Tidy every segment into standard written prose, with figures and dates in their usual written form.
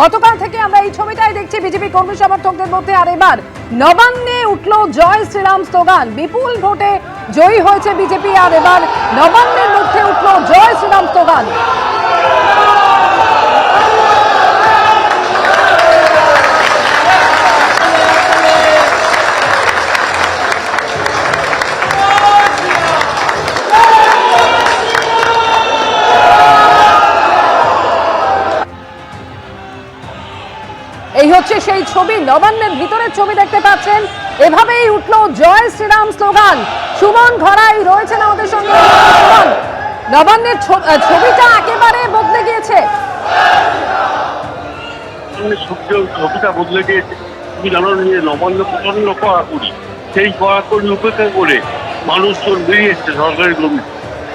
গতকাল থেকে আমরা এই ছবিটাই দেখছি বিজেপি কর্মী সমর্থকদের মধ্যে। আর এবার নবান্নে উঠল জয় শ্রীরাম স্লোগান, বিপুল ভোটে জয়ী হয়েছে বিজেপি। আর এবার নবান্নের মধ্যে উঠল জয় শ্রীরাম স্লোগান। এই হচ্ছে সেই ছবি, নবান্নের ভিতরের ছবি দেখতে পাচ্ছেন। এভাবেই উঠলো জয় শ্রীরাম স্লোগান। সুমন ঘরাই রয়েছেন আমাদের সঙ্গে। সুমন, নবান্নের ছবিটা একেবারে বদলে গিয়েছে। ছবিটা বদলে গিয়েছে। তুমি জানো যে নবান্ন প্রচন্ড কড়াকড়ি, সেই কড়াকড়ি উপেক্ষা করে মানুষজন বেরিয়ে এসছে সরকারি কর্মী।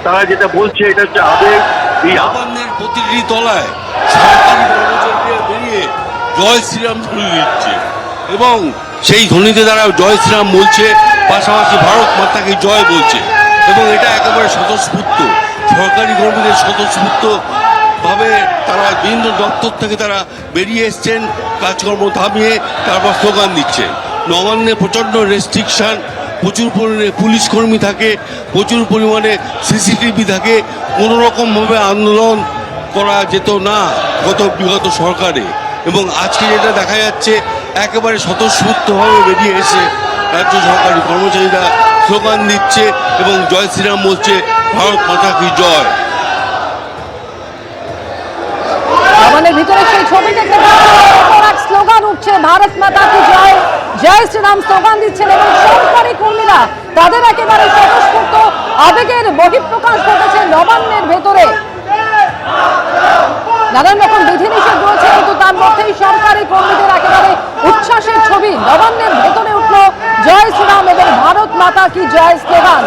তারা যেটা বলছে এটা হচ্ছে আবেগ। এই নবান্নের প্রতিটি তলায় সরকারি কর্মচারীরা বেরিয়ে জয় শ্রীরাম ধ্বনি দিচ্ছে এবং সেই ধ্বনিতে তারা জয় শ্রীরাম বলছে, পাশাপাশি ভারত মাতাকে জয় বলছে। এবং এটা একেবারে স্বতঃস্ফূর্ত, সরকারি কর্মীদের স্বতঃস্ফূর্ত ভাবে তারা বিভিন্ন দপ্তর থেকে তারা বেরিয়ে এসছেন, কাজকর্ম থামিয়ে তারপর স্লোগান দিচ্ছে। নবান্নে প্রচণ্ড রেস্ট্রিকশন, প্রচুর পরিমাণে পুলিশ কর্মী থাকে, প্রচুর পরিমাণে সিসিটিভি থাকে। কোনো রকমভাবে আন্দোলন করা যেত না বিগত সরকারে। এবং আজকে যেটা দেখা যাচ্ছে একেবারে স্বতঃস্ফূর্তভাবে বেরিয়ে এসে রাজ্য সরকারি কর্মচারীরা স্লোগান দিচ্ছে এবং জয় শ্রীরাম বলছে, ভারত মাতা কি জয়। নবান্নের ভিতরে সেই ছবি দেখতে পাচ্ছেন, স্লোগান উঠছে ভারত মাতা কি জয়, জয় শ্রীরাম স্লোগান দিচ্ছেন। এবং সরকারি কর্মীরা তাদের একেবারে স্বতঃস্ফূর্ত আবেগের বহিঃপ্রকাশ ঘটেছে নবান্নের ভেতরে। নানান রকম বিধিনিষেধ রয়েছে, কিন্তু তার মধ্যেই সরকারি কর্মীদের একেবারে উচ্ছ্বাসের ছবি। নবান্নের ভেতরে উঠল জয় শ্রীরাম এবং ভারত মাতা কি জয় স্লোগান।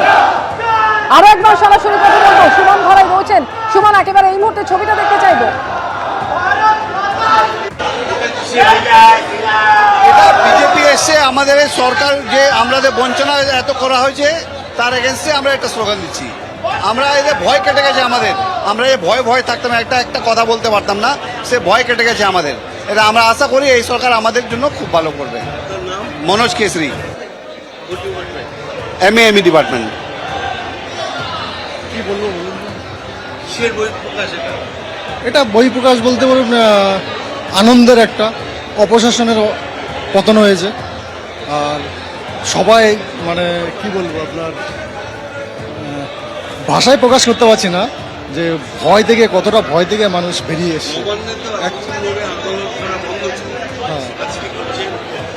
আরো একবার সরাসরি কথা বলবো, সুমন ঘরাই রয়েছেন। সুমন, একেবারে এই মুহূর্তে ছবিটা দেখতে চাইবো। এটা বিজেপি এসে আমাদের সরকার যে আমাদের বঞ্চনা এত করা হয়েছে তার এগেনস্টে আমরা একটা স্লোগান দিচ্ছি। আমরা এদের ভয় কেটে গেছে আমাদের। আমরা এই ভয় থাকতাম, একটা কথা বলতে পারতাম না, সে ভয় কেটে গেছে আমাদের। এটা আমরা আশা করি এই সরকার আমাদের জন্য খুব ভালো করবে। Manoj Keshari, MA department. কি বলবো বলুন, কিসের বহিঃপ্রকাশ এটা? এটা বহিঃপ্রকাশ বলতে পারুন আনন্দের একটা, অপশাসনের পতন হয়েছে। আর সবাই মানে কি বলবো, আপনার ভাষায় প্রকাশ করতে পারছি না যে ভয় থেকে, কতটা ভয় থেকে মানুষ বেরিয়ে এসছে।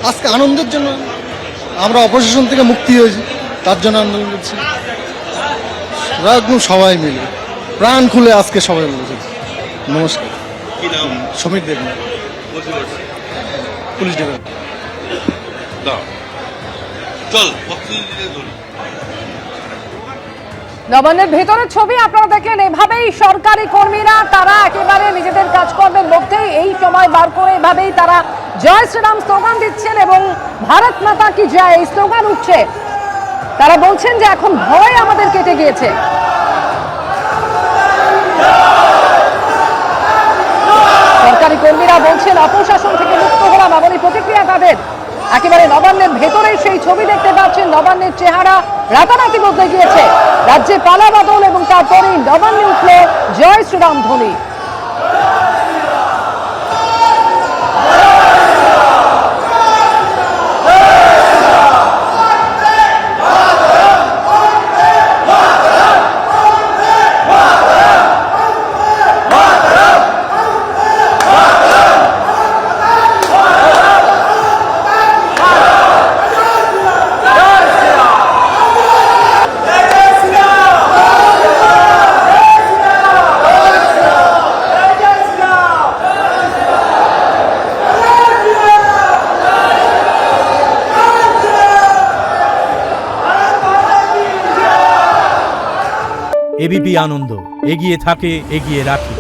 আজকে আনন্দের জন্য আমরা অপশাসন থেকে মুক্তি হয়েছি, তার জন্য আন্দোলন করছি। একদম সবাই মিলে প্রাণ খুলে আজকে সবাই বলেছে। নমস্কার, সমীর দেবনাথ, পুলিশ ডিপার্টমেন্ট। নবান্নের ভেতরের ছবি আপনারা দেখলেন। এভাবেই সরকারি কর্মীরা তারা একেবারে নিজেদের কাজকর্মের মধ্যেই এই সময় বার করে এভাবেই তারা জয় শ্রীরাম স্লোগান দিচ্ছেন এবং ভারত মাতা কি জয় এই স্লোগান উঠছে। তারা বলছেন যে এখন ভয় আমাদের কেটে গিয়েছে। সরকারি কর্মীরা বলছেন অপশাসন থেকে মুক্ত হলাম, এমনই প্রতিক্রিয়া তাদের। একেবারে নবান্নের ভেতরে সেই ছবি দেখতে পাচ্ছেন। নবান্নের চেহারা রাতারাতি বদলে গিয়েছে। রাজ্যে পালা বদল এবং তারপরেই নবান্নে উঠল জয় শ্রীরাম ধ্বনি। এবিপি আনন্দ, এগিয়ে থাকে, এগিয়ে রাখে।